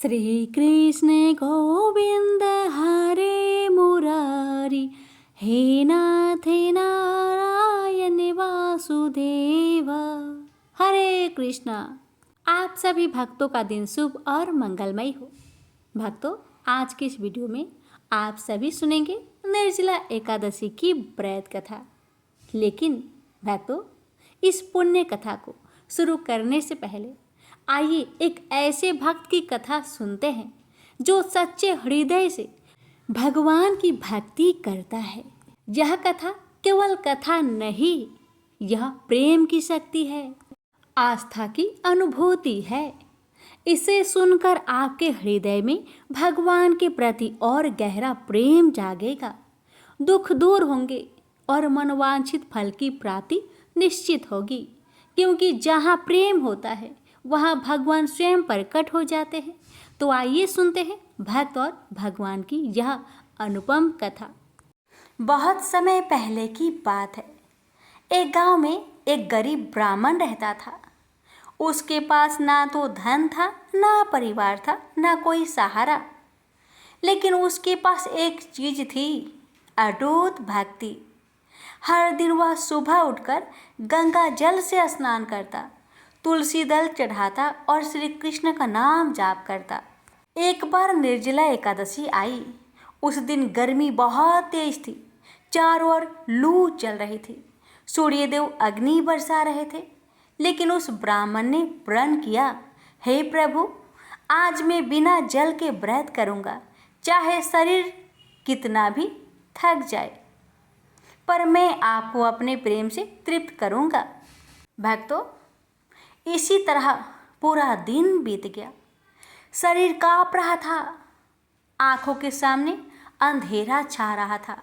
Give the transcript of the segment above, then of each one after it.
श्री कृष्ण गोविंद हरे मुरारी, हे नाथ नारायण वासुदेव। हरे कृष्णा। आप सभी भक्तों का दिन शुभ और मंगलमय हो। भक्तों, आज के इस वीडियो में आप सभी सुनेंगे निर्जला एकादशी की व्रत कथा। लेकिन भक्तों, इस पुण्य कथा को शुरू करने से पहले आइए एक ऐसे भक्त की कथा सुनते हैं जो सच्चे हृदय से भगवान की भक्ति करता है। यह कथा केवल कथा नहीं, यह प्रेम की शक्ति है, आस्था की अनुभूति है। इसे सुनकर आपके हृदय में भगवान के प्रति और गहरा प्रेम जागेगा, दुख दूर होंगे और मनवांछित फल की प्राप्ति निश्चित होगी। क्योंकि जहाँ प्रेम होता है वहाँ भगवान स्वयं प्रकट हो जाते हैं। तो आइए सुनते हैं भक्त और भगवान की यह अनुपम कथा। बहुत समय पहले की बात है। एक गांव में एक गरीब ब्राह्मण रहता था। उसके पास ना तो धन था, ना परिवार था, ना कोई सहारा। लेकिन उसके पास एक चीज थी, अटूट भक्ति। हर दिन वह सुबह उठकर गंगा जल से स्नान करता, तुलसी दल चढ़ाता और श्री कृष्ण का नाम जाप करता। एक बार निर्जला एकादशी आई। उस दिन गर्मी बहुत तेज थी, चारों ओर लू चल रही थी, सूर्यदेव अग्नि बरसा रहे थे। लेकिन उस ब्राह्मण ने प्रण किया, हे प्रभु, आज मैं बिना जल के व्रत करूँगा, चाहे शरीर कितना भी थक जाए, पर मैं आपको अपने प्रेम से तृप्त करूँगा। भक्तों, इसी तरह पूरा दिन बीत गया। शरीर काँप रहा था, आंखों के सामने अंधेरा छा रहा था।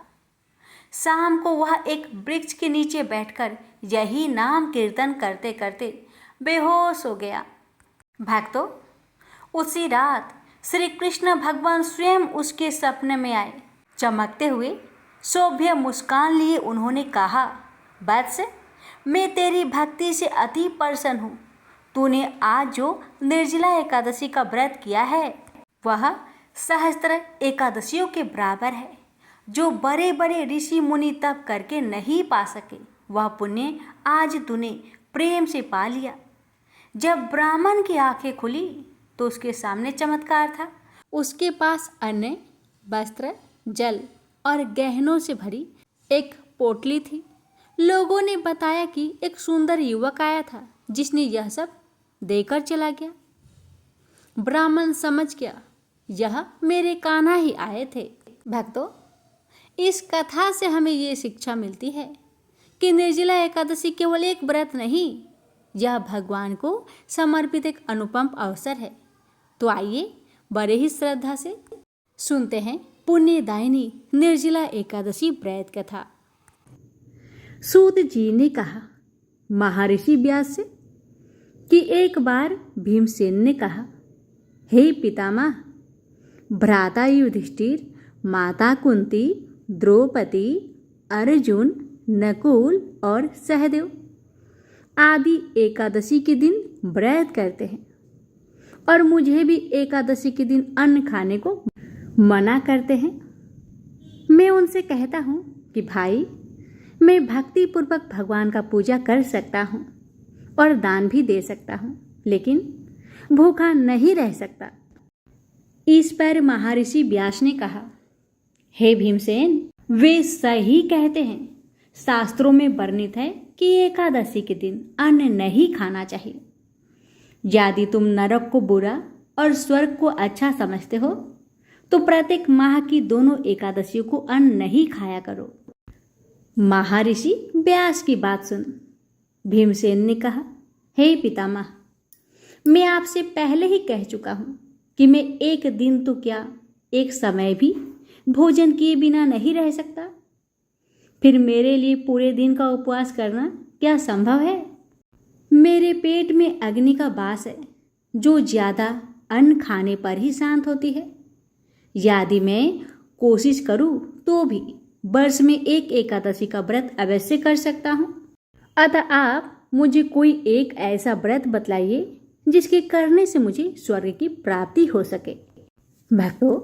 शाम को वह एक वृक्ष के नीचे बैठकर यही नाम कीर्तन करते करते बेहोश हो गया। भक्तों, उसी रात श्री कृष्ण भगवान स्वयं उसके सपने में आए। चमकते हुए सौम्य मुस्कान लिए उन्होंने कहा, वत्स, मैं तेरी भक्ति से अति प्रसन्न हूँ। तूने आज जो निर्जला एकादशी का व्रत किया है वह सहस्त्र एकादशियों के बराबर है। जो बड़े बड़े ऋषि मुनि तप करके नहीं पा सके, वह पुण्य आज तूने प्रेम से पा लिया। जब ब्राह्मण की आंखें खुली तो उसके सामने चमत्कार था। उसके पास अन्न, वस्त्र, जल और गहनों से भरी एक पोटली थी। लोगों ने बताया कि एक सुंदर युवक आया था जिसने यह सब देकर चला गया। ब्राह्मण समझ गया, यह मेरे कान्हा ही आए थे। भक्तों, इस कथा से हमें ये शिक्षा मिलती है कि निर्जला एकादशी केवल एक व्रत नहीं, यह भगवान को समर्पित एक अनुपम अवसर है। तो आइए बड़े ही श्रद्धा से सुनते हैं पुण्यदायिनी निर्जला एकादशी व्रत कथा। सूत जी ने कहा महर्षि व्यास से कि एक बार भीमसेन ने कहा, हे पितामह, भ्राता युधिष्ठिर, माता कुंती, द्रौपदी, अर्जुन, नकुल और सहदेव आदि एकादशी के दिन व्रत करते हैं और मुझे भी एकादशी के दिन अन्न खाने को मना करते हैं। मैं उनसे कहता हूँ कि भाई, मैं भक्ति पूर्वक भगवान का पूजा कर सकता हूँ और दान भी दे सकता हूँ, लेकिन भूखा नहीं रह सकता। इस पर महर्षि व्यास ने कहा, हे भीमसेन, वे सही कहते हैं। शास्त्रों में वर्णित है कि एकादशी के दिन अन्न नहीं खाना चाहिए। यदि तुम नरक को बुरा और स्वर्ग को अच्छा समझते हो तो प्रत्येक माह की दोनों एकादशियों को अन्न नहीं खाया करो। महर्षि व्यास की बात सुन भीमसेन ने कहा, हे पितामह, मैं आपसे पहले ही कह चुका हूँ कि मैं एक दिन तो क्या, एक समय भी भोजन किए बिना नहीं रह सकता। फिर मेरे लिए पूरे दिन का उपवास करना क्या संभव है? मेरे पेट में अग्नि का वास है जो ज़्यादा अन्न खाने पर ही शांत होती है। यदि मैं कोशिश करूँ तो भी वर्ष में एक एकादशी का व्रत अवश्य कर सकता हूँ। अतः आप मुझे कोई एक ऐसा व्रत बतलाइए जिसके करने से मुझे स्वर्ग की प्राप्ति हो सके। भक्तों,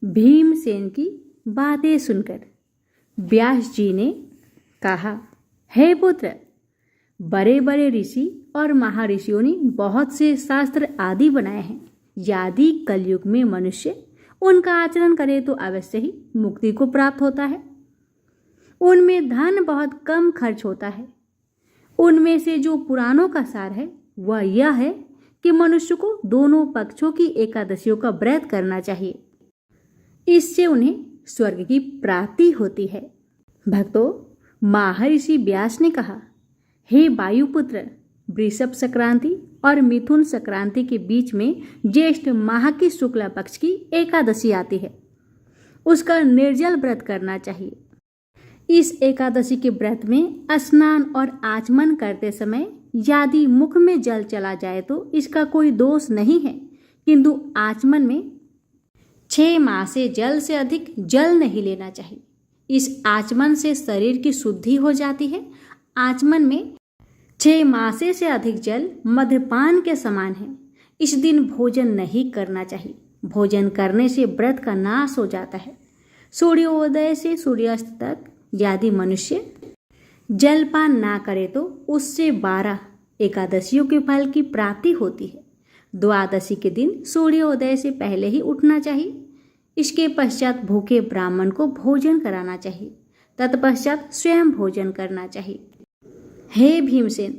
भीमसेन की बातें सुनकर व्यास जी ने कहा, हे पुत्र, बड़े बड़े ऋषि और महर्षियों ने बहुत से शास्त्र आदि बनाए हैं। यदि कलयुग में मनुष्य उनका आचरण करे तो अवश्य ही मुक्ति को प्राप्त होता है। उनमें धन बहुत कम खर्च होता है। उनमें से जो पुराणों का सार है वह यह है कि मनुष्य को दोनों पक्षों की एकादशियों का व्रत करना चाहिए। इससे उन्हें स्वर्ग की प्राप्ति होती है। भक्तों, महर्षि व्यास ने कहा, हे वायुपुत्र, वृषभ संक्रांति और मिथुन संक्रांति के बीच में ज्येष्ठ माह की शुक्ला पक्ष की एकादशी आती है। उसका निर्जल व्रत करना चाहिए। इस एकादशी के व्रत में स्नान और आचमन करते समय यदि मुख में जल चला जाए तो इसका कोई दोष नहीं है, किंतु आचमन में 6 माह से जल से अधिक जल नहीं लेना चाहिए। इस आचमन से शरीर की शुद्धि हो जाती है। आचमन में 6 मासे से अधिक जल मद्यपान के समान है। इस दिन भोजन नहीं करना चाहिए। भोजन करने से व्रत का नाश हो जाता है। सूर्योदय से सूर्यास्त तक यदि मनुष्य जलपान ना करे तो उससे 12 एकादशियों के फल की प्राप्ति होती है। द्वादशी के दिन सूर्योदय से पहले ही उठना चाहिए। इसके पश्चात भूखे ब्राह्मण को भोजन कराना चाहिए। तत्पश्चात स्वयं भोजन करना चाहिए। हे भीमसेन,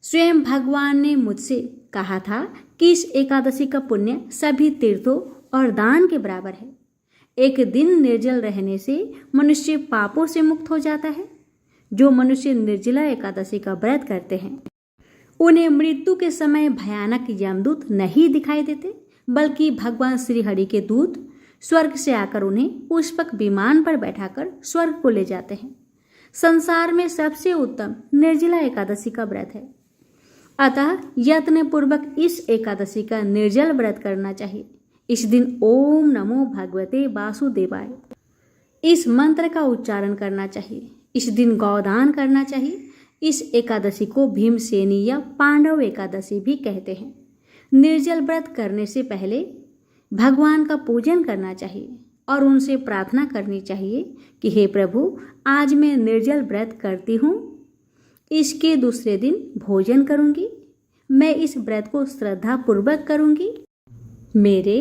स्वयं भगवान ने मुझसे कहा था कि इस एकादशी का पुण्य सभी तीर्थों और दान के बराबर है। एक दिन निर्जल रहने से मनुष्य पापों से मुक्त हो जाता है। जो मनुष्य निर्जला एकादशी का व्रत करते हैं उन्हें मृत्यु के समय भयानक यमदूत नहीं दिखाई देते, बल्कि भगवान श्री हरि के दूत स्वर्ग से आकर उन्हें पुष्पक विमान पर बैठाकर स्वर्ग को ले जाते हैं। संसार में सबसे उत्तम निर्जला एकादशी का व्रत है। अतः यत्न पूर्वक इस एकादशी का निर्जल व्रत करना चाहिए। इस दिन ओम नमो भगवते वासुदेवाय इस मंत्र का उच्चारण करना चाहिए। इस दिन गौदान करना चाहिए। इस एकादशी को भीमसेनी या पांडव एकादशी भी कहते हैं। निर्जल व्रत करने से पहले भगवान का पूजन करना चाहिए और उनसे प्रार्थना करनी चाहिए कि हे प्रभु, आज मैं निर्जल व्रत करती हूँ। इसके दूसरे दिन भोजन करूँगी। मैं इस व्रत को श्रद्धा पूर्वक करूँगी। मेरे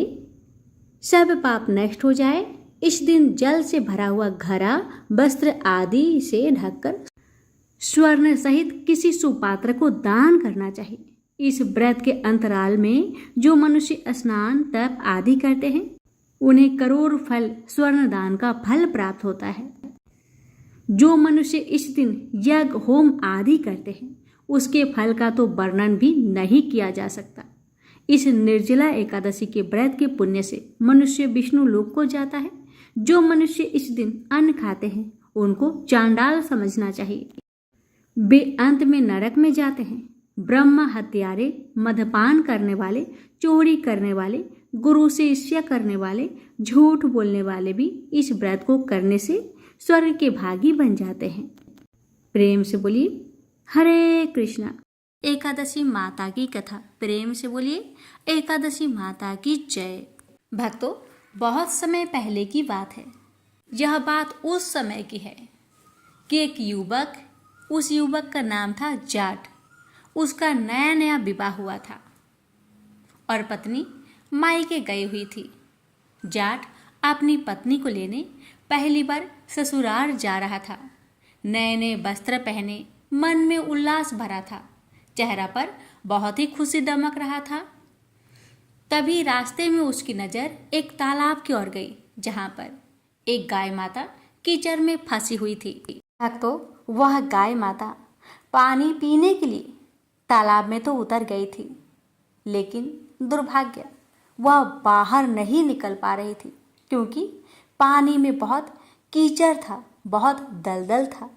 सब पाप नष्ट हो जाए। इस दिन जल से भरा हुआ घड़ा, वस्त्र आदि से ढककर स्वर्ण सहित किसी सुपात्र को दान करना चाहिए। इस व्रत के अंतराल में जो मनुष्य स्नान, तप आदि करते हैं उन्हें करोड़ फल स्वर्ण दान का फल प्राप्त होता है। जो मनुष्य इस दिन यज्ञ, होम आदि करते हैं उसके फल का तो वर्णन भी नहीं किया जा सकता। इस निर्जला एकादशी के व्रत के पुण्य से मनुष्य विष्णु लोक को जाता है। जो मनुष्य इस दिन अन्न खाते हैं उनको चांडाल समझना चाहिए। वे अंत में नरक में जाते हैं। ब्रह्म हत्यारे, मद्यपान करने वाले, चोरी करने वाले, गुरु से ईर्ष्या करने वाले, झूठ बोलने वाले भी इस व्रत को करने से स्वर्ग के भागी बन जाते हैं। प्रेम से बोलिए हरे कृष्णा। एकादशी माता की कथा। प्रेम से बोलिए एकादशी माता की जय। भक्तों, बहुत समय पहले की बात है। यह बात उस समय की है कि एक युवक, उस युवक का नाम था जाट। उसका नया नया विवाह हुआ था और पत्नी मायके गई हुई थी। जाट अपनी पत्नी को लेने पहली बार ससुराल जा रहा था। नए नए वस्त्र पहने, मन में उल्लास भरा था। चेहरा पर बहुत ही खुशी दमक रहा था। तभी रास्ते में उसकी नज़र एक तालाब की ओर गई, जहाँ पर एक गाय माता कीचड़ में फंसी हुई थी। तो वह गाय माता पानी पीने के लिए तालाब में तो उतर गई थी, लेकिन दुर्भाग्य वह बाहर नहीं निकल पा रही थी, क्योंकि पानी में बहुत कीचड़ था, बहुत दलदल था।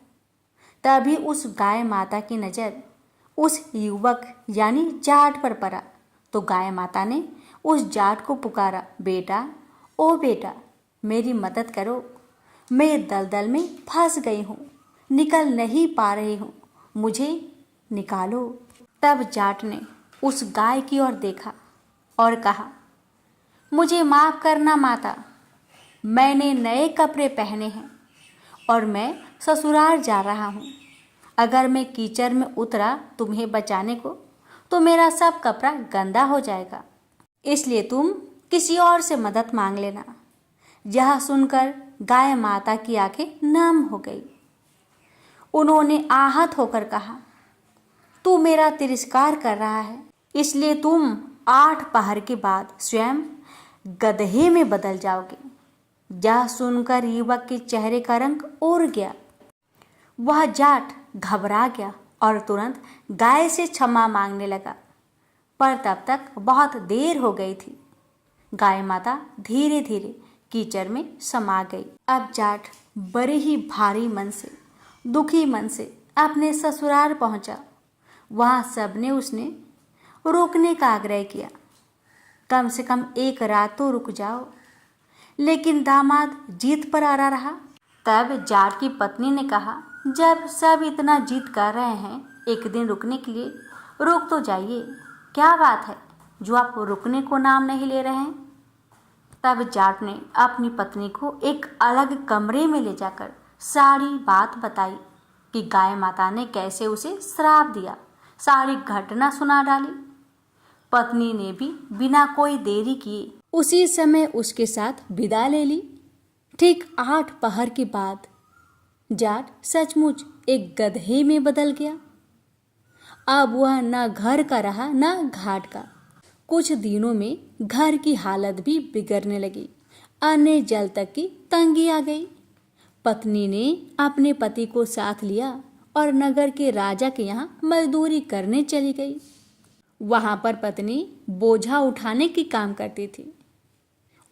तभी उस गाय माता की नज़र उस युवक यानी जाट पर पड़ा, तो गाय माता ने उस जाट को पुकारा, बेटा, ओ बेटा, मेरी मदद करो, मैं दलदल में फंस गई हूँ, निकल नहीं पा रही हूँ, मुझे निकालो। तब जाट ने उस गाय की ओर देखा और कहा, मुझे माफ करना माता, मैंने नए कपड़े पहने हैं और मैं ससुराल जा रहा हूँ। अगर मैं कीचड़ में उतरा तुम्हें बचाने को तो मेरा सब कपड़ा गंदा हो जाएगा, इसलिए तुम किसी और से मदद मांग लेना। यह सुनकर गाय माता की आंखें नम हो गई। उन्होंने आहत होकर कहा, तू मेरा तिरस्कार कर रहा है, इसलिए तुम 8 पहर के बाद स्वयं गधे में बदल जाओगे। यह सुनकर युवक के चेहरे का रंग उड़ गया। वह जाट घबरा गया और तुरंत गाय से क्षमा मांगने लगा, पर तब तक बहुत देर हो गई थी। गाय माता धीरे धीरे कीचड़ में समा गई। अब जाट बड़े ही भारी मन से, दुखी मन से अपने ससुराल पहुंचा। वहां सबने उसने रोकने का आग्रह किया, कम से कम 1 रात तो रुक जाओ, लेकिन दामाद जीत पर अड़ा रहा। तब जाट की पत्नी ने कहा, जब सब इतना जिद कर रहे हैं एक दिन रुकने के लिए, रुक तो जाइए, क्या बात है जो आप रुकने को नाम नहीं ले रहे हैं। तब जाट ने अपनी पत्नी को एक अलग कमरे में ले जाकर सारी बात बताई कि गाय माता ने कैसे उसे श्राप दिया, सारी घटना सुना डाली। पत्नी ने भी बिना कोई देरी किए उसी समय उसके साथ विदा ले ली। ठीक 8 पहर के बाद जाट सचमुच एक गधे में बदल गया। अब वह न घर का रहा न घाट का। कुछ दिनों में घर की हालत भी बिगड़ने लगी। अन्न जल तक की तंगी आ गई। पत्नी ने अपने पति को साथ लिया और नगर के राजा के यहाँ मजदूरी करने चली गई। वहां पर पत्नी बोझा उठाने की काम करती थी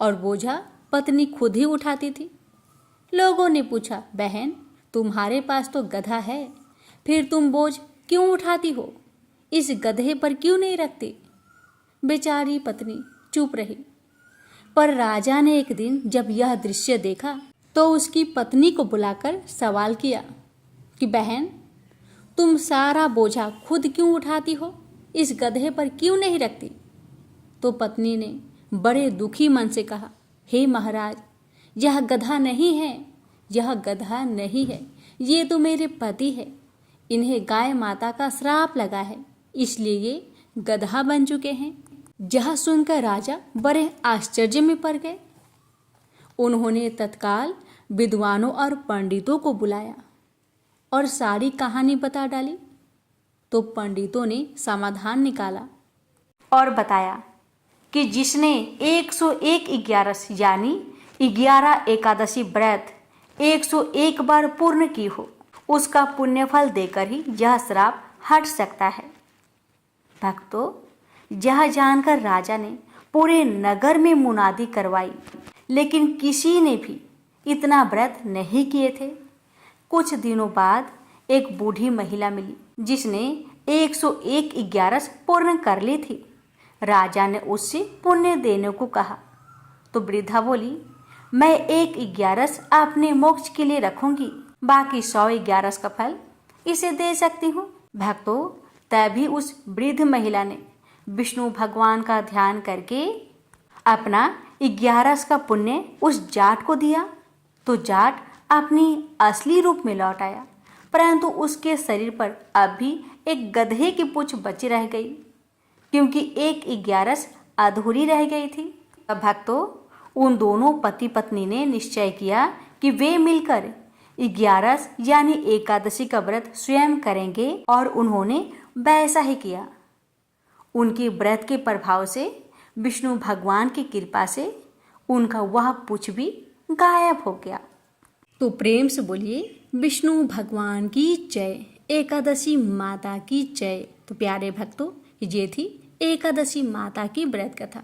और बोझा पत्नी खुद ही उठाती थी। लोगों ने पूछा, बहन तुम्हारे पास तो गधा है, फिर तुम बोझ क्यों उठाती हो, इस गधे पर क्यों नहीं रखती। बेचारी पत्नी चुप रही। पर राजा ने एक दिन जब यह दृश्य देखा तो उसकी पत्नी को बुलाकर सवाल किया कि बहन तुम सारा बोझा खुद क्यों उठाती हो, इस गधे पर क्यों नहीं रखती। तो पत्नी ने बड़े दुखी मन से कहा, हे महाराज, यह गधा नहीं है, यह गधा नहीं है, ये तो मेरे पति है। इन्हें गाय माता का श्राप लगा है, इसलिए ये गधा बन चुके हैं। यह सुनकर राजा बड़े आश्चर्य में पड़ गए। उन्होंने तत्काल विद्वानों और पंडितों को बुलाया और सारी कहानी बता डाली। तो पंडितों ने समाधान निकाला और बताया कि जिसने 101 11 यानी 11 एकादशी व्रत 101 बार पूर्ण की हो, उसका पुण्यफल देकर ही यह श्राप हट सकता है। भक्तों, यह जानकर राजा ने पूरे नगर में मुनादी करवाई, लेकिन किसी ने भी इतना व्रत नहीं किए थे। कुछ दिनों बाद एक बूढ़ी महिला मिली जिसने 101 11 पूर्ण कर ली थी। राजा ने उससे पुण्य देने को कहा तो वृद्धा बोली, मैं 1 11 अपने मोक्ष के लिए रखूंगी, बाकी 100 11 का फल इसे दे सकती हूँ। भक्तों, तभी उस वृद्ध महिला ने विष्णु भगवान का ध्यान करके अपना 11 का पुण्य उस जाट को दिया। तो जाट अपनी असली रूप में लौट आया, परंतु उसके शरीर पर अब भी एक गधे की पूंछ बची रह गई, क्योंकि 1 11 अधूरी रह गई थी। अब भक्तों, उन दोनों पति पत्नी ने निश्चय किया कि वे मिलकर 11 यानी एकादशी का व्रत स्वयं करेंगे, और उन्होंने वैसा ही किया। उनके व्रत के प्रभाव से, विष्णु भगवान की कृपा से उनका वह पूंछ भी गायब हो गया। तो प्रेम से बोलिए विष्णु भगवान की जय, एकादशी माता की जय। तो प्यारे भक्तों, ये थी एकादशी माता की व्रत कथा।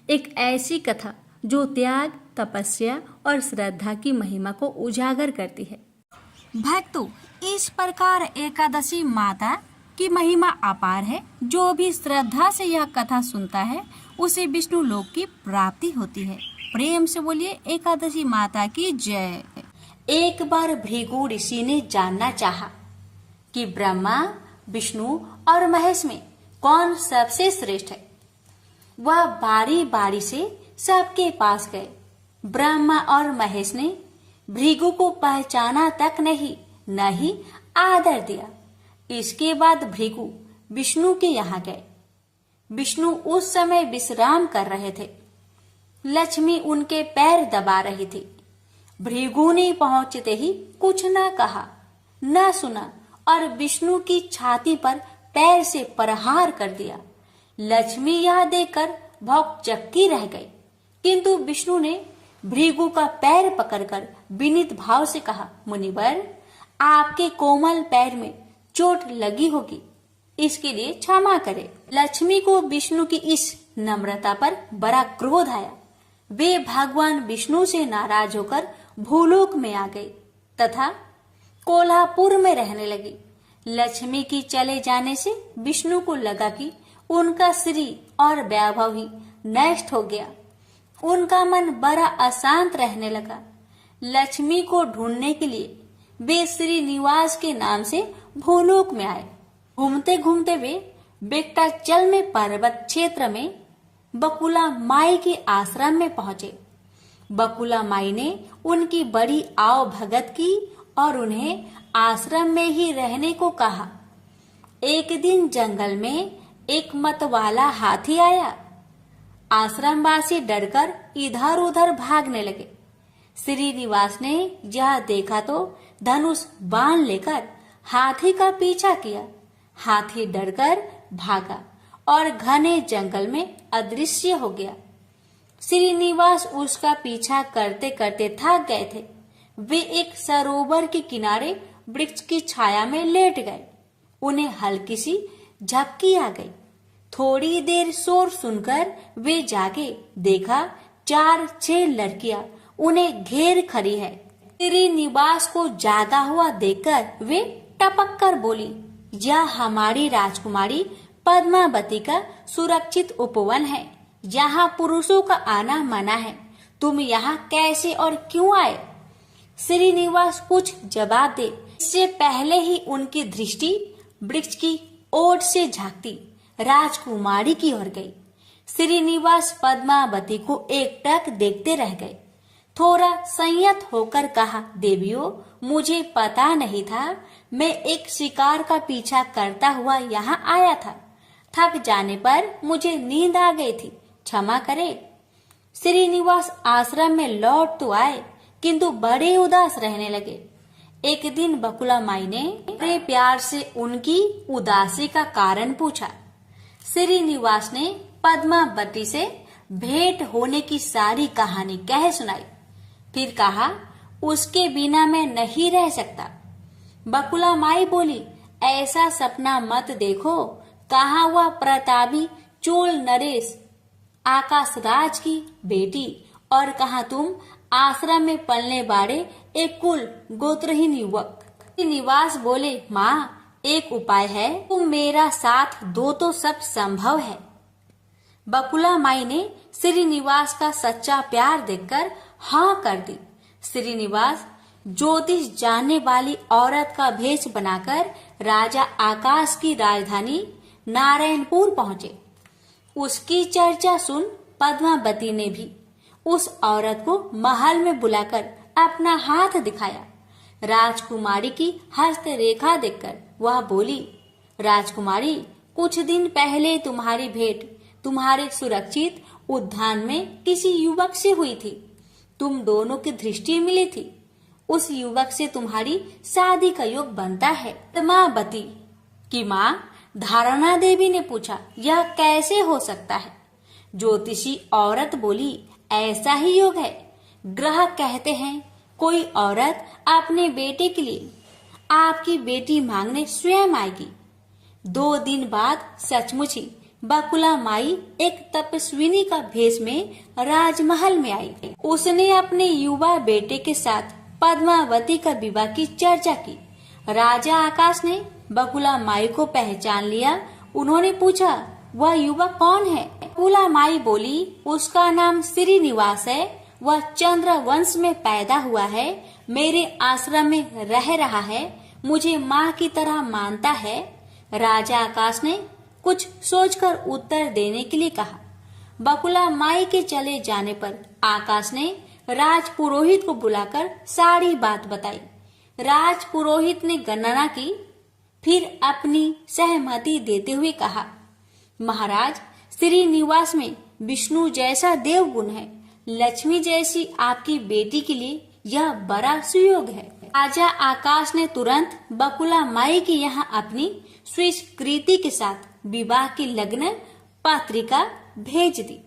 एक ऐसी कथा जो त्याग, तपस्या और श्रद्धा की महिमा को उजागर करती है। भक्तों, इस प्रकार एकादशी माता की महिमा अपार है। जो भी श्रद्धा से यह कथा सुनता है उसे विष्णु लोक की प्राप्ति होती है। प्रेम से बोलिए एकादशी माता की जय। एक बार भृगु ऋषि ने जानना चाहा कि ब्रह्मा, विष्णु और महेश में कौन सबसे श्रेष्ठ है। वह बारी बारी से सबके पास गए। ब्रह्मा और महेश ने भृगु को पहचाना तक नहीं, न ही आदर दिया। इसके बाद भृगु विष्णु के यहाँ गए। विष्णु उस समय विश्राम कर रहे थे। लक्ष्मी उनके पैर दबा रही थी। भृगु ने पहुंचते ही कुछ न कहा न सुना और विष्णु की छाती पर पैर से प्रहार कर दिया। लक्ष्मी यह देखकर भौंकचक्की रह गई, किंतु विष्णु ने भृगु का पैर पकड़कर विनीत भाव से कहा, मुनिवर, आपके कोमल पैर में चोट लगी होगी, इसके लिए क्षमा करें। लक्ष्मी को विष्णु की इस नम्रता पर बड़ा क्रोध आया। वे भगवान विष्णु से नाराज होकर भूलोक में आ गई तथा कोल्हापुर में रहने लगी। लक्ष्मी की चले जाने से विष्णु को लगा कि उनका श्री और वैभव ही नष्ट हो गया। उनका मन बड़ा अशांत रहने लगा। लक्ष्मी को ढूंढने के लिए वे श्रीनिवास के नाम से भूलोक में आए। घूमते घूमते वे बेक्टाचल में पर्वत क्षेत्र में बकुला माई के आश्रम में पहुंचे। बकुला माई ने उनकी बड़ी आव भगत की और उन्हें आश्रम में ही रहने को कहा। एक दिन जंगल में एक मतवाला हाथी आया। आश्रमवासी डरकर इधर उधर भागने लगे। श्रीनिवास ने यह देखा तो धनुष बाण लेकर हाथी का पीछा किया। हाथी डरकर भागा और घने जंगल में अदृश्य हो गया। श्रीनिवास उसका पीछा करते करते थक गए थे। वे एक सरोवर के किनारे वृक्ष की छाया में लेट गए। उन्हें हल्की सी झपकी आ गई। थोड़ी देर शोर सुनकर वे जागे। देखा 4-6 लड़कियां उन्हें घेर खड़ी है। श्रीनिवास को जागा हुआ देखकर वे टपक कर बोली, यह हमारी राजकुमारी पद्मावती का सुरक्षित उपवन है। यहाँ पुरुषों का आना मना है। तुम यहाँ कैसे और क्यों आए? श्रीनिवास कुछ जवाब दे इससे पहले ही उनकी दृष्टि वृक्ष की ओर से झांकती राजकुमारी की ओर गई। श्रीनिवास पद्मावती को एकटक देखते रह गए। थोड़ा संयत होकर कहा, देवियों, मुझे पता नहीं था। मैं एक शिकार का पीछा करता हुआ यहाँ आया था। थक जाने पर मुझे नींद आ गई थी, क्षमा करें। श्रीनिवास आश्रम में लौट तो आए, किंतु बड़े उदास रहने लगे। एक दिन बकुला माई ने बड़े प्यार से उनकी उदासी का कारण पूछा। श्रीनिवास ने पद्मावती से भेंट होने की सारी कहानी कह सुनाई। फिर कहा, उसके बिना मैं नहीं रह सकता। बकुला माई बोली, ऐसा सपना मत देखो। कहा हुआ प्रतापी चोल नरेश आकाशराज की बेटी, और कहा तुम आश्रम में पलने बाड़े एक कुल गोत्रहीन युवक। श्रीनिवास बोले, माँ, एक उपाय है, तुम मेरा साथ दो तो सब संभव है। बकुला माई ने श्रीनिवास का सच्चा प्यार देखकर हाँ कर दी। श्रीनिवास ज्योतिष जानने वाली औरत का भेष बनाकर राजा आकाश की राजधानी नारायणपुर पहुंचे। उसकी चर्चा सुन पद्मावती ने भी उस औरत को महल में बुलाकर अपना हाथ दिखाया। राजकुमारी की हस्तरेखा देखकर वह बोली, राजकुमारी, कुछ दिन पहले तुम्हारी भेंट तुम्हारे सुरक्षित उद्यान में किसी युवक से हुई थी। तुम दोनों की दृष्टि मिली थी। उस युवक से तुम्हारी शादी का योग बनता है। पद्मावती की माँ धारणा देवी ने पूछा, यह कैसे हो सकता है? ज्योतिषी औरत बोली, ऐसा ही योग है। ग्रह कहते हैं कोई औरत अपने बेटे के लिए आपकी बेटी मांगने स्वयं आएगी। 2 दिन बाद सचमुच ही बकुला माई एक तपस्विनी का भेष में राजमहल में आई। उसने अपने युवा बेटे के साथ पद्मावती का विवाह की चर्चा की। राजा आकाश ने बकुला माई को पहचान लिया। उन्होंने पूछा, वह युवक कौन है? बकुला माई बोली, उसका नाम श्रीनिवास है। वह चंद्र वंश में पैदा हुआ है। मेरे आश्रम में रह रहा है। मुझे माँ की तरह मानता है। राजा आकाश ने कुछ सोचकर उत्तर देने के लिए कहा। बकुला माई के चले जाने पर आकाश ने राज पुरोहित को बुलाकर सारी बात बताई। राज पुरोहित ने गणना की, फिर अपनी सहमति देते हुए कहा, महाराज, श्रीनिवास में विष्णु जैसा देवगुण है। लक्ष्मी जैसी आपकी बेटी के लिए यह बड़ा सुयोग है। राजा आकाश ने तुरंत बकुला माई के यहाँ अपनी स्वीकृति के साथ विवाह की लग्न पत्रिका भेज दी।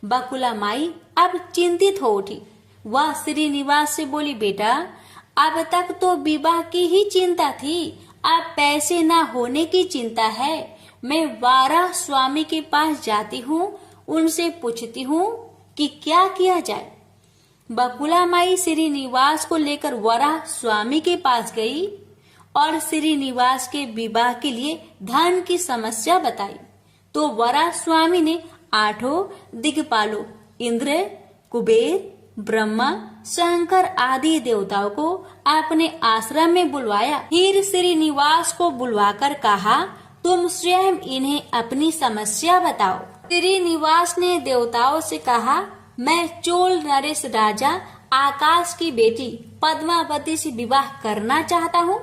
बकुला माई अब चिंतित हो उठी। वह श्रीनिवास से बोली, बेटा, अब तक तो विवाह की ही चिंता थी, अब पैसे न होने की चिंता है। मैं वाराह स्वामी के पास जाती हूँ, उनसे पूछती हूँ कि क्या किया जाए। बकुला माई श्रीनिवास को लेकर वराह स्वामी के पास गई और श्रीनिवास के विवाह के लिए धन की समस्या बताई। तो वराह स्वामी ने 8 दिक्पालों इंद्र, कुबेर, ब्रह्मा, शंकर आदि देवताओं को अपने आश्रम में बुलवाया। फिर श्रीनिवास को बुलवाकर कहा, तुम स्वयं इन्हें अपनी समस्या बताओ। श्रीनिवास ने देवताओं से कहा, मैं चोल नरेश राजा आकाश की बेटी पद्मावती से विवाह करना चाहता हूँ।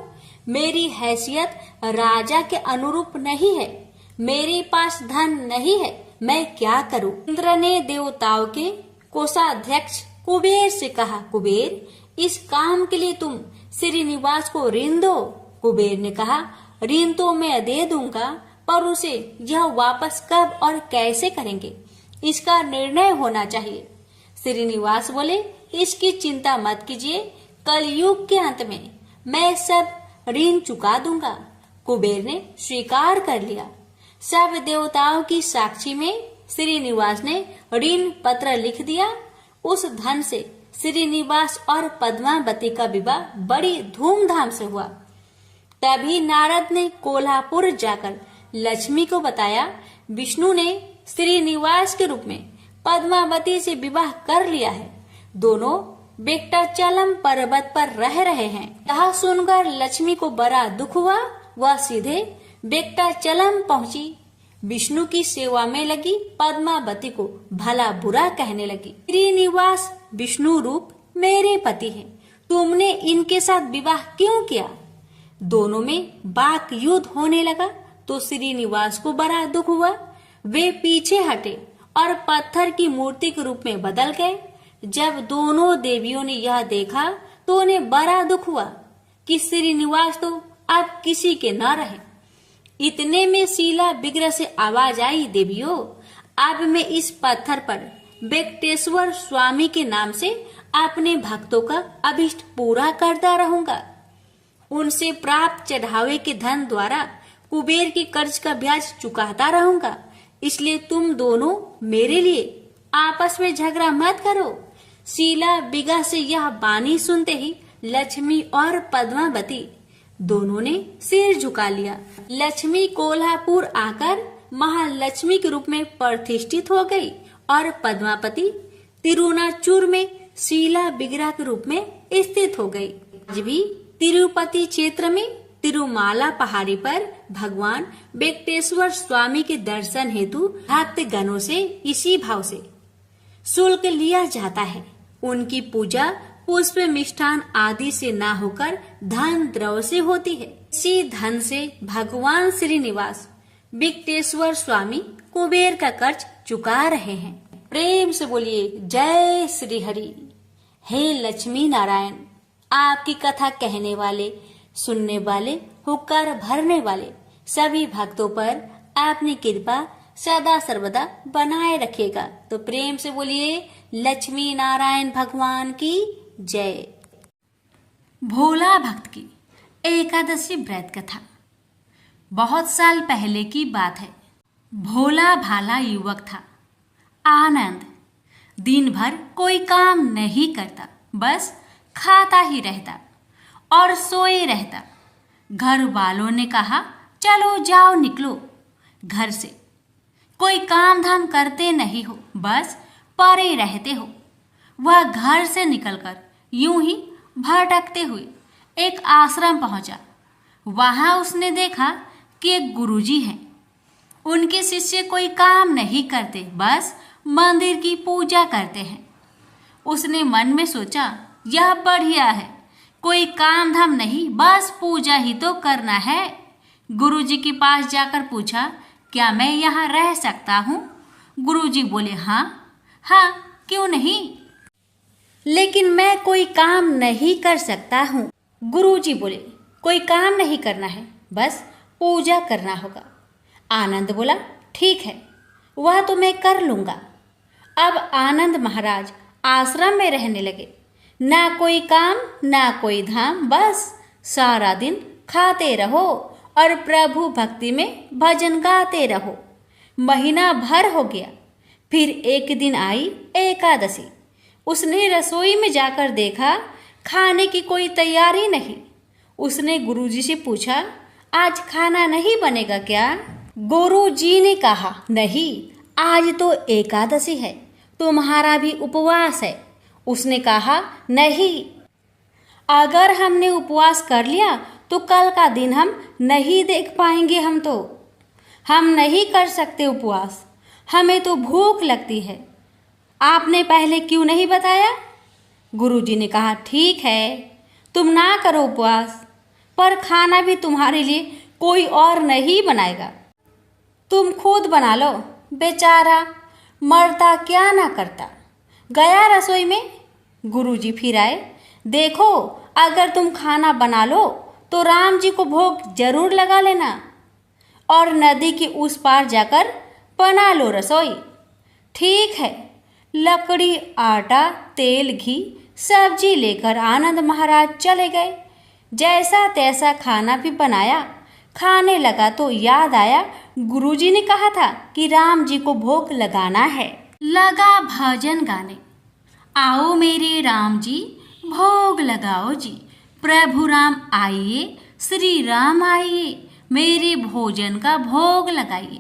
मेरी हैसियत राजा के अनुरूप नहीं है, मेरे पास धन नहीं है, मैं क्या करूँ। इंद्र ने देवताओं के कोषाध्यक्ष कुबेर से कहा, कुबेर, इस काम के लिए तुम श्रीनिवास को ऋण दो। कुबेर ने कहा, ऋण तो मैं दे दूंगा, पर उसे यह वापस कब और कैसे करेंगे, इसका निर्णय होना चाहिए। श्रीनिवास बोले, इसकी चिंता मत कीजिए, कलयुग के अंत में मैं सब ऋण चुका दूंगा। कुबेर ने स्वीकार कर लिया। सब देवताओं की साक्षी में श्रीनिवास ने ऋण पत्र लिख दिया। उस धन से श्रीनिवास और पद्मावती का विवाह बड़ी धूमधाम से हुआ। तभी नारद ने कोल्हापुर जाकर लक्ष्मी को बताया, विष्णु ने श्रीनिवास के रूप में पद्मावती से विवाह कर लिया है। दोनों वेंकटाचलम पर्वत पर रह रहे हैं। यह सुनकर लक्ष्मी को बड़ा दुख हुआ। वह सीधे वेंकटाचलम पहुंची, विष्णु की सेवा में लगी, पद्मावती को भला बुरा कहने लगी। श्रीनिवास विष्णु रूप मेरे पति हैं, तुमने इनके साथ विवाह क्यों किया। दोनों में वाक युद्ध होने लगा तो श्रीनिवास को बड़ा दुख हुआ। वे पीछे हटे और पत्थर की मूर्ति के रूप में बदल गए। जब दोनों देवियों ने यह देखा तो उन्हें बड़ा दुख हुआ कि श्रीनिवास तो अब किसी के न रहे। इतने में शीला विग्रह से आवाज आई, देवियों, अब मैं इस पत्थर पर वेंकटेश्वर स्वामी के नाम से अपने भक्तों का अभिष्ट पूरा करता रहूंगा। उनसे प्राप्त चढ़ावे के धन द्वारा कुबेर के कर्ज का ब्याज चुकाता रहूंगा। इसलिए तुम दोनों मेरे लिए आपस में झगड़ा मत करो। शीला विग्रह से यह बानी सुनते ही लक्ष्मी और पद्मावती दोनों ने सिर झुका लिया। लक्ष्मी कोल्हापुर आकर महालक्ष्मी के रूप में प्रतिष्ठित हो गई और पद्मावती तिरुनाचूर में शीला विग्रह के रूप में स्थित हो गई। आज भी तिरुपति क्षेत्र में तिरुमाला पहाड़ी पर भगवान वेंकटेश्वर स्वामी के दर्शन हेतु भक्त गणों से इसी भाव से शुल्क लिया जाता है। उनकी पूजा पुष्प मिष्ठान आदि से ना होकर धन द्रव्य से होती है। इसी धन से भगवान श्रीनिवास वेंकटेश्वर स्वामी कुबेर का कर्ज चुका रहे हैं। प्रेम से बोलिए जय श्री हरि। हे लक्ष्मी नारायण, आपकी कथा कहने वाले, सुनने वाले, हुक्कार भरने वाले सभी भक्तों पर आपने कृपा सदा सर्वदा बनाए रखेगा। तो प्रेम से बोलिए लक्ष्मी नारायण भगवान की जय। भोला भक्त की एकादशी व्रत कथा। बहुत साल पहले की बात है। भोला भाला युवक था। आनंद दिन भर कोई काम नहीं करता, बस खाता ही रहता और सोए रहता। घर वालों ने कहा, चलो जाओ निकलो घर से, कोई काम धाम करते नहीं हो, बस पड़े रहते हो। वह घर से निकलकर यूं ही भटकते हुए एक आश्रम पहुंचा। वहां उसने देखा कि एक गुरुजी हैं। उनके शिष्य कोई काम नहीं करते, बस मंदिर की पूजा करते हैं। उसने मन में सोचा, यह बढ़िया है, कोई काम धाम नहीं, बस पूजा ही तो करना है। गुरुजी के पास जाकर पूछा, क्या मैं यहाँ रह सकता हूँ? गुरुजी बोले, हाँ हाँ, क्यों नहीं, लेकिन मैं कोई काम नहीं कर सकता हूँ। गुरुजी बोले, कोई काम नहीं करना है, बस पूजा करना होगा। आनंद बोला, ठीक है, वह तो मैं कर लूँगा। अब आनंद महाराज आश्रम में रहने लगे। ना कोई काम ना कोई धाम, बस सारा दिन खाते रहो और प्रभु भक्ति में भजन गाते रहो। महीना भर हो गया। फिर एक दिन आई एकादशी। उसने रसोई में जाकर देखा, खाने की कोई तैयारी नहीं। उसने गुरुजी से पूछा, आज खाना नहीं बनेगा क्या? गुरुजी ने कहा, नहीं, आज तो एकादशी है, तुम्हारा भी उपवास है। उसने कहा, नहीं, अगर हमने उपवास कर लिया तो कल का दिन हम नहीं देख पाएंगे। हम नहीं कर सकते उपवास, हमें तो भूख लगती है। आपने पहले क्यों नहीं बताया? गुरुजी ने कहा, ठीक है, तुम ना करो उपवास, पर खाना भी तुम्हारे लिए कोई और नहीं बनाएगा, तुम खुद बना लो। बेचारा मरता क्या ना करता। गया रसोई में। गुरुजी फिर आए। देखो, अगर तुम खाना बना लो तो राम जी को भोग जरूर लगा लेना और नदी के उस पार जाकर बना लो रसोई। ठीक है। लकड़ी, आटा, तेल, घी, सब्जी लेकर आनंद महाराज चले गए। जैसा तैसा खाना भी बनाया। खाने लगा तो याद आया, गुरुजी ने कहा था कि राम जी को भोग लगाना है। लगा भजन गाने, आओ मेरे राम जी भोग लगाओ जी, प्रभु राम आइए, श्री राम आइए, मेरे भोजन का भोग लगाइए।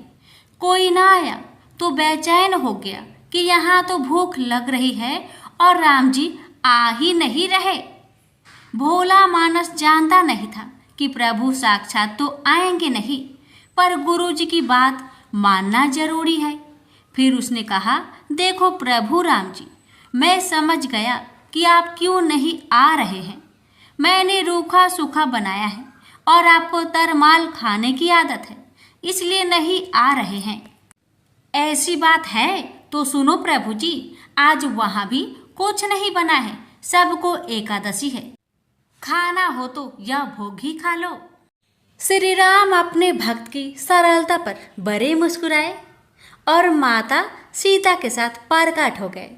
कोई ना आया तो बेचैन हो गया कि यहाँ तो भूख लग रही है और राम जी आ ही नहीं रहे। भोला मानस जानता नहीं था कि प्रभु साक्षात तो आएंगे नहीं, पर गुरुजी की बात मानना जरूरी है। फिर उसने कहा, देखो प्रभु राम जी, मैं समझ गया कि आप क्यों नहीं आ रहे हैं। मैंने रूखा सूखा बनाया है और आपको तरमाल खाने की आदत है, इसलिए नहीं आ रहे हैं। ऐसी बात है तो सुनो प्रभु जी, आज वहाँ भी कुछ नहीं बना है, सबको एकादशी है, खाना हो तो यह भोग ही खा लो। श्री राम अपने भक्त की सरलता पर बड़े मुस्कुराए और माता सीता के साथ प्रकट हो गए।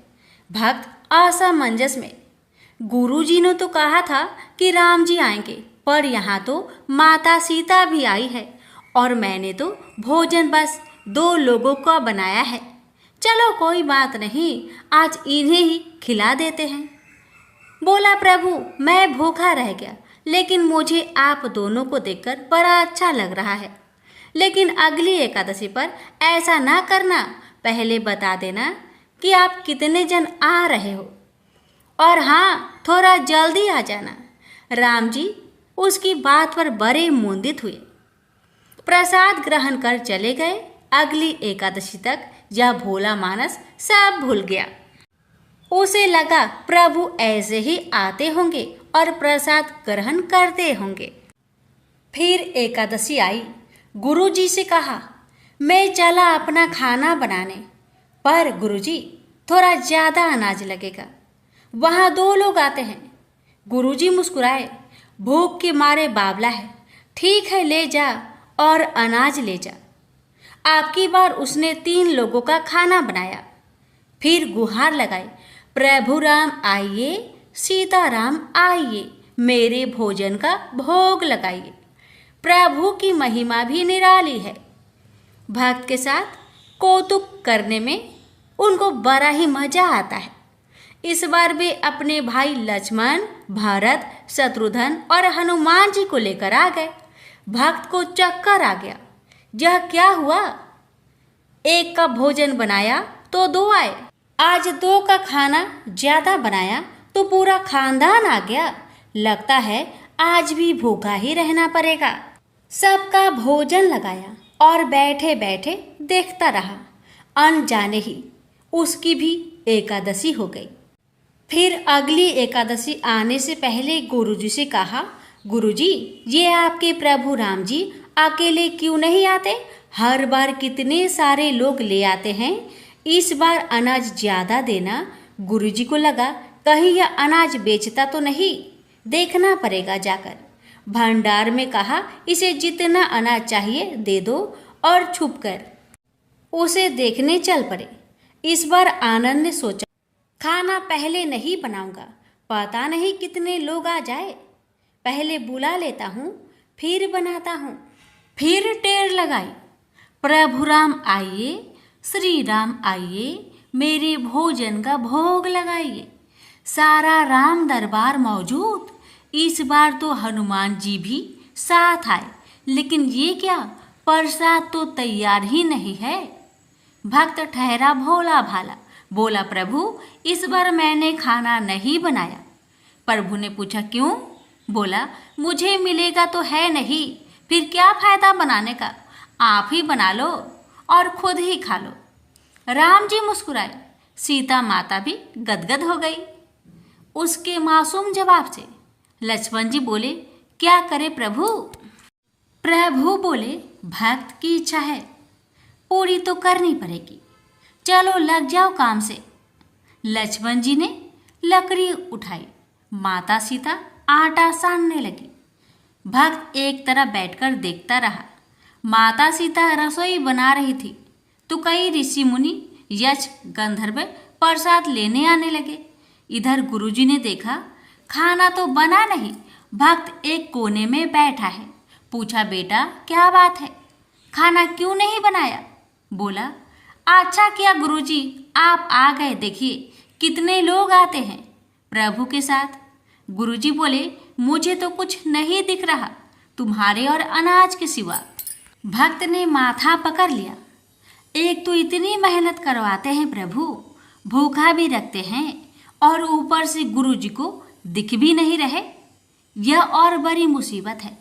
भक्त असमंजस में। गुरुजी ने तो कहा था कि राम जी आएंगे, पर यहाँ तो माता सीता भी आई है और मैंने तो भोजन बस 2 लोगों का बनाया है। चलो कोई बात नहीं, आज इन्हें ही खिला देते हैं। बोला, प्रभु मैं भूखा रह गया, लेकिन मुझे आप दोनों को देखकर बड़ा अच्छा लग रहा है। लेकिन अगली एकादशी पर ऐसा ना करना, पहले बता देना कि आप कितने जन आ रहे हो, और हाँ, थोड़ा जल्दी आ जाना। राम जी उसकी बात पर बड़े मुंदित हुए। प्रसाद ग्रहण कर चले गए। अगली एकादशी तक यह भोला मानस सब भूल गया। उसे लगा प्रभु ऐसे ही आते होंगे और प्रसाद ग्रहण करते होंगे। फिर एकादशी आई। गुरुजी से कहा, मैं चला अपना खाना बनाने, पर गुरुजी थोड़ा ज़्यादा अनाज लगेगा, वहाँ 2 लोग आते हैं। गुरुजी मुस्कुराए, भूख के मारे बावला है, ठीक है ले जा और अनाज ले जा। आपकी बार उसने 3 लोगों का खाना बनाया। फिर गुहार लगाई, प्रभु राम आइए, सीता राम आइए, मेरे भोजन का भोग लगाइए। प्रभु की महिमा भी निराली है। भक्त के साथ कौतुक करने में उनको बड़ा ही मजा आता है। इस बार वे अपने भाई लक्ष्मण, भरत, शत्रुघ्न और हनुमान जी को लेकर आ गए। भक्त को चक्कर आ गया। यह क्या हुआ? एक का भोजन बनाया तो 2 आए। आज 2 का खाना ज्यादा बनाया तो पूरा खानदान आ गया। लगता है आज भी भूखा ही रहना पड़ेगा। सबका भोजन लगाया और बैठे बैठे देखता रहा। अनजाने ही उसकी भी एकादशी हो गई। फिर अगली एकादशी आने से पहले गुरुजी से कहा, गुरुजी, ये आपके प्रभु राम जी अकेले क्यों नहीं आते? हर बार कितने सारे लोग ले आते हैं। इस बार अनाज ज्यादा देना। गुरुजी को लगा कहीं यह अनाज बेचता तो नहीं, देखना पड़ेगा जाकर। भंडार में कहा, इसे जितना अनाज चाहिए दे दो और छुप कर उसे देखने चल पड़े। इस बार आनंद ने सोचा, खाना पहले नहीं बनाऊंगा, पता नहीं कितने लोग आ जाए, पहले बुला लेता हूँ फिर बनाता हूँ। फिर टेर लगाई, प्रभु राम आइए, श्री राम आइए, मेरे भोजन का भोग लगाइए। सारा राम दरबार मौजूद। इस बार तो हनुमान जी भी साथ आए, लेकिन ये क्या, प्रसाद तो तैयार ही नहीं है। भक्त ठहरा भोला भाला, बोला, प्रभु इस बार मैंने खाना नहीं बनाया। प्रभु ने पूछा, क्यों? बोला, मुझे मिलेगा तो है नहीं, फिर क्या फायदा बनाने का, आप ही बना लो और खुद ही खा लो। राम जी मुस्कुराए, सीता माता भी गदगद हो गई उसके मासूम जवाब से। लक्ष्मण जी बोले, क्या करे प्रभु? प्रभु बोले, भक्त की इच्छा है, पूरी तो करनी पड़ेगी, चलो लग जाओ काम से। लक्ष्मण जी ने लकड़ी उठाई, माता सीता आटा सानने लगी। भक्त एक तरफ बैठकर देखता रहा। माता सीता रसोई बना रही थी तो कई ऋषि मुनि, यक्ष, गंधर्व प्रसाद लेने आने लगे। इधर गुरुजी ने देखा खाना तो बना नहीं, भक्त एक कोने में बैठा है। पूछा, बेटा क्या बात है, खाना क्यों नहीं बनाया? बोला, अच्छा किया गुरुजी आप आ गए, देखिए कितने लोग आते हैं प्रभु के साथ। गुरुजी बोले, मुझे तो कुछ नहीं दिख रहा तुम्हारे और अनाज के सिवा। भक्त ने माथा पकड़ लिया, एक तो इतनी मेहनत करवाते हैं प्रभु, भूखा भी रखते हैं और ऊपर से गुरुजी को दिख भी नहीं रहे, यह और बड़ी मुसीबत है।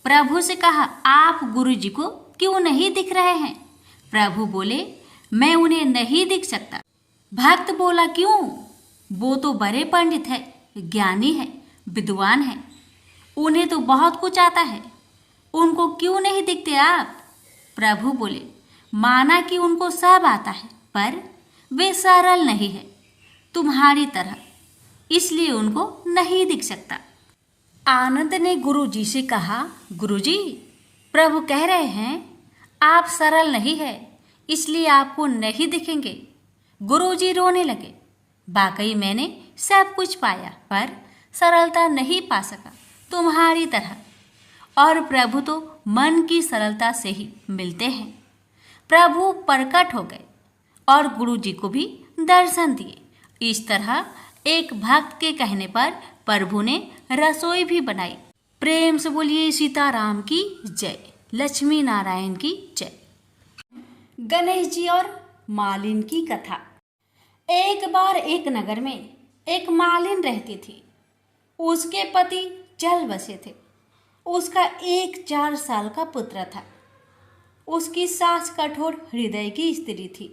प्रभु से कहा, आप गुरुजी को क्यों नहीं दिख रहे हैं? प्रभु बोले, मैं उन्हें नहीं दिख सकता। भक्त बोला, क्यों? वो तो बड़े पंडित है, ज्ञानी है, विद्वान है, उन्हें तो बहुत कुछ आता है, उनको क्यों नहीं दिखते आप? प्रभु बोले, माना कि उनको सब आता है, पर वे सरल नहीं है तुम्हारी तरह, इसलिए उनको नहीं दिख सकता। आनंद ने गुरुजी से कहा, गुरुजी प्रभु कह रहे हैं आप सरल नहीं है, इसलिए आपको नहीं दिखेंगे। गुरुजी रोने लगे, वाकई मैंने सब कुछ पाया पर सरलता नहीं पा सका तुम्हारी तरह, और प्रभु तो मन की सरलता से ही मिलते हैं। प्रभु प्रकट हो गए और गुरुजी को भी दर्शन दिए। इस तरह एक भक्त के कहने पर प्रभु ने रसोई भी बनाई। प्रेम से बोलिए सीताराम की जय, लक्ष्मी नारायण की जय। गणेश जी और मालिन की कथा। एक बार एक नगर में एक मालिन रहती थी। उसके पति चल बसे थे। उसका एक 4 साल का पुत्र था। उसकी सास कठोर हृदय की स्त्री थी।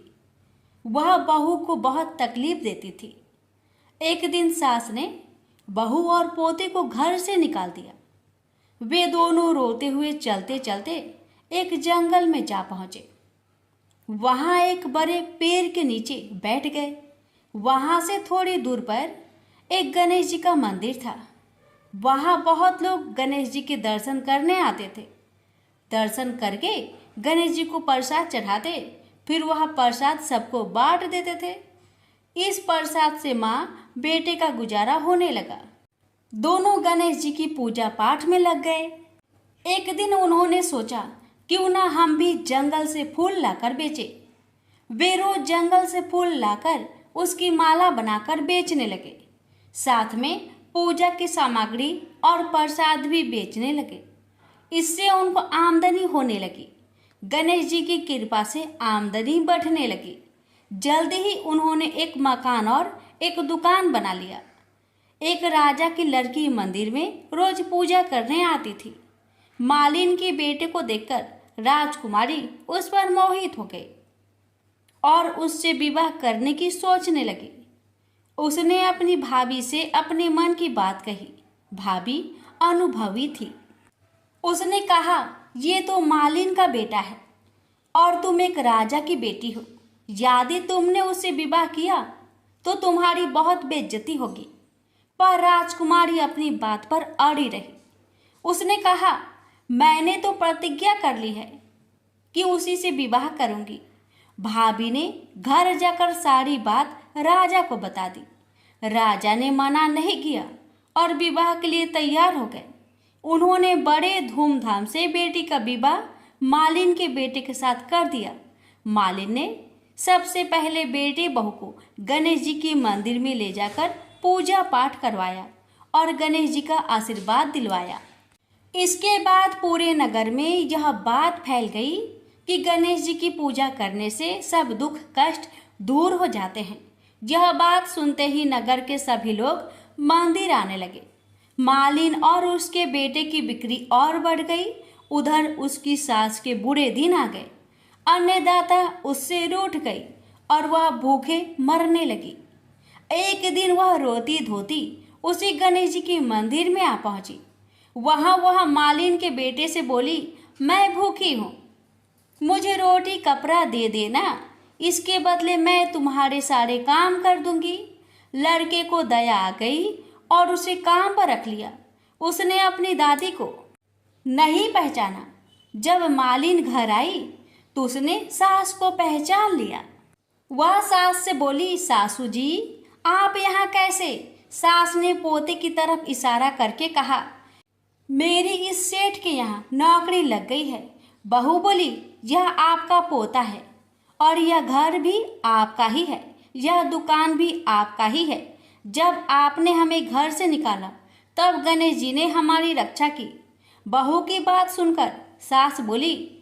वह बहू को बहुत तकलीफ देती थी। एक दिन सास ने बहू और पोते को घर से निकाल दिया। वे दोनों रोते हुए चलते चलते एक जंगल में जा पहुंचे। वहां एक बड़े पेड़ के नीचे बैठ गए। वहां से थोड़ी दूर पर एक गणेश जी का मंदिर था। वहां बहुत लोग गणेश जी के दर्शन करने आते थे। दर्शन करके गणेश जी को प्रसाद चढ़ाते, फिर वह प्रसाद सबको बांट देते थे। इस प्रसाद से माँ बेटे का गुजारा होने लगा। दोनों गणेश जी की पूजा पाठ में लग गए। एक दिन उन्होंने सोचा, क्यों ना हम भी जंगल से फूल लाकर बेचे। वे रोज जंगल से फूल लाकर उसकी माला बनाकर बेचने लगे। साथ में पूजा की सामग्री और प्रसाद भी बेचने लगे। इससे उनको आमदनी होने लगी। गणेश जी की कृपा से आमदनी बढ़ने लगी। जल्द ही उन्होंने एक मकान और एक दुकान बना लिया। एक राजा की लड़की मंदिर में रोज पूजा करने आती थी। मालिन के बेटे को देखकर राजकुमारी उस पर मोहित हो गई और उससे विवाह करने की सोचने लगी। उसने अपनी भाभी से अपने मन की बात कही। भाभी अनुभवी थी। उसने कहा, ये तो मालिन का बेटा है और तुम एक राजा की बेटी हो। यदि तुमने उससे विवाह किया तो तुम्हारी बहुत बेइज्जती होगी। पर राजकुमारी अपनी बात पर अड़ी रही। उसने कहा, मैंने तो प्रतिज्ञा कर ली है कि उसी से विवाह करूंगी। भाभी ने घर जाकर सारी बात राजा को बता दी। राजा ने मना नहीं किया और विवाह के लिए तैयार हो गए। उन्होंने बड़े धूमधाम से बेटी का विवाह मालिन के बेटे के साथ कर दिया। मालिन ने सबसे पहले बेटे बहू को गणेश जी के मंदिर में ले जाकर पूजा पाठ करवाया और गणेश जी का आशीर्वाद दिलवाया। इसके बाद पूरे नगर में यह बात फैल गई कि गणेश जी की पूजा करने से सब दुख कष्ट दूर हो जाते हैं। यह बात सुनते ही नगर के सभी लोग मंदिर आने लगे। मालिन और उसके बेटे की बिक्री और बढ़ गई। उधर उसकी सास के बुरे दिन आ गए। अन्नदाता उससे रूठ गई और वह भूखे मरने लगी। एक दिन वह रोती धोती उसी गणेश जी के मंदिर में आ पहुंची। वह मालिन के बेटे से बोली, मैं भूखी हूँ, मुझे रोटी कपड़ा दे देना, इसके बदले मैं तुम्हारे सारे काम कर दूंगी। लड़के को दया आ गई और उसे काम पर रख लिया। उसने अपनी दादी को नहीं पहचाना। जब मालिन घर आई तो उसने सास को पहचान लिया। वह सास से बोली, सासू जी आप यहाँ कैसे? सास ने पोते की तरफ इशारा करके कहा, मेरी इस सेठ के यहाँ नौकरी लग गई है। बहू बोली, यह आपका पोता है और यह घर भी आपका ही है, यह दुकान भी आपका ही है। जब आपने हमें घर से निकाला तब गणेश जी ने हमारी रक्षा की। बहू की बात सुनकर सास बोली,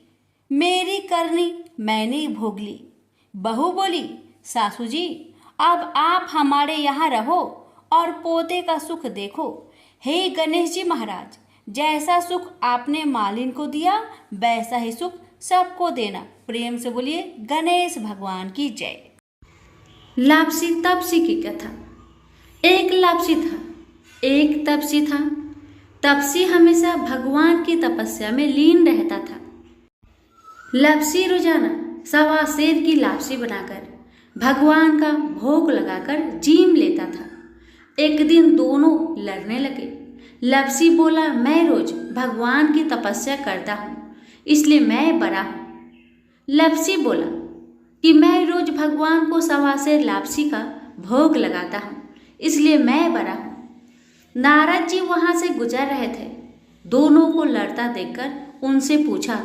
मेरी करनी मैंने भोग ली। बहू बोली, सासू जी अब आप हमारे यहाँ रहो और पोते का सुख देखो। हे गणेश जी महाराज, जैसा सुख आपने मालिन को दिया वैसा ही सुख सबको देना। प्रेम से बोलिए गणेश भगवान की जय। लापसी तपसी की कथा। एक लापसी था, एक तपसी था। तपसी हमेशा भगवान की तपस्या में लीन रहता था। लापसी रोजाना 1.25 सेर की लापसी बनाकर भगवान का भोग लगाकर जीम लेता था। एक दिन दोनों लड़ने लगे। लापसी बोला, मैं रोज भगवान की तपस्या करता हूँ इसलिए मैं बड़ा हूँ। लापसी बोला कि मैं रोज भगवान को 1.25 सेर लापसी का भोग लगाता हूँ इसलिए मैं बड़ा हूँ। नारद जी वहाँ से गुजर रहे थे। दोनों को लड़ता देखकर उनसे पूछा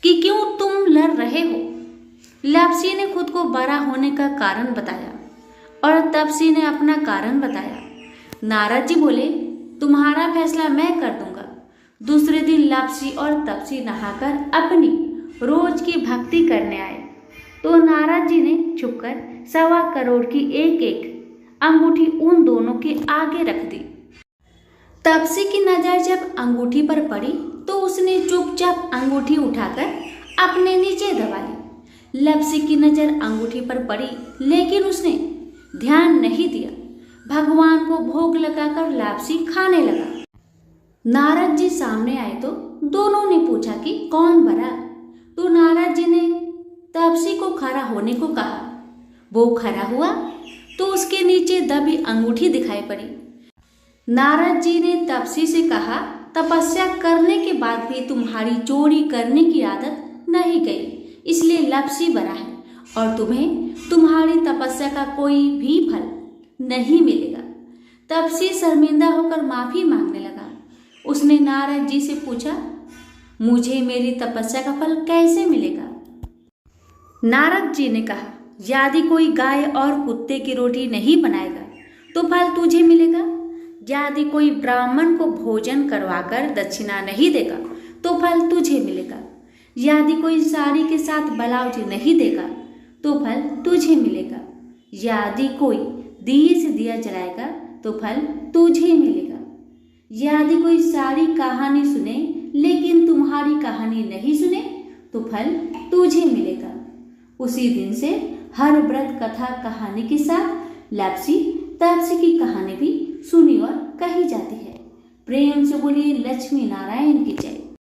कि क्यों तुम लड़ रहे हो? लापसी ने खुद को बड़ा होने का कारण बताया और तपसी ने अपना कारण बताया। नारद जी बोले, तुम्हारा फैसला मैं कर दूंगा। दूसरे दिन लापसी और तपसी नहाकर अपनी रोज की भक्ति करने आए तो नारद जी ने छुपकर 1.25 करोड़ की एक अंगूठी उन दोनों के आगे रख दी। तपसी की नजर जब अंगूठी पर पड़ी तो उसने चुपचाप अंगूठी उठाकर अपने नीचे दबा ली। लापसी की नजर अंगूठी पर पड़ी लेकिन उसने ध्यान नहीं दिया। भगवान को भोग लगाकर लापसी खाने लगा। नारद जी सामने आए तो दोनों ने पूछा कि कौन बड़ा? तो नारद जी ने तपसी को खड़ा होने को कहा। वो खड़ा हुआ तो उसके नीचे दबी अंगूठी दिखाई पड़ी। नारद जी ने तपसी से कहा, तपस्या करने के बाद भी तुम्हारी चोरी करने की आदत नहीं गई, इसलिए लापसी बड़ा है और तुम्हें तुम्हारी तपस्या का कोई भी फल नहीं मिलेगा। तपसी शर्मिंदा होकर माफी मांगने लगा। उसने नारद जी से पूछा, मुझे मेरी तपस्या का फल कैसे मिलेगा? नारद जी ने कहा, यदि कोई गाय और कुत्ते की रोटी नहीं बनाएगा तो फल तुझे मिलेगा। यदि कोई ब्राह्मण को भोजन करवाकर दक्षिणा नहीं देगा तो फल तुझे मिलेगा। यदि कोई साड़ी के साथ ब्लाउज नहीं देगा तो फल तुझे मिलेगा। यदि कोई दिए से दिया जलाएगा तो फल तुझे मिलेगा। यदि कोई सारी कहानी सुने लेकिन तुम्हारी कहानी नहीं सुने तो फल तुझे मिलेगा। उसी दिन से हर व्रत कथा कहानी के साथ लापसी तापसी की कहानी भी सुनी और कही जाती है। प्रेम से बोलिए लक्ष्मी नारायण की जय।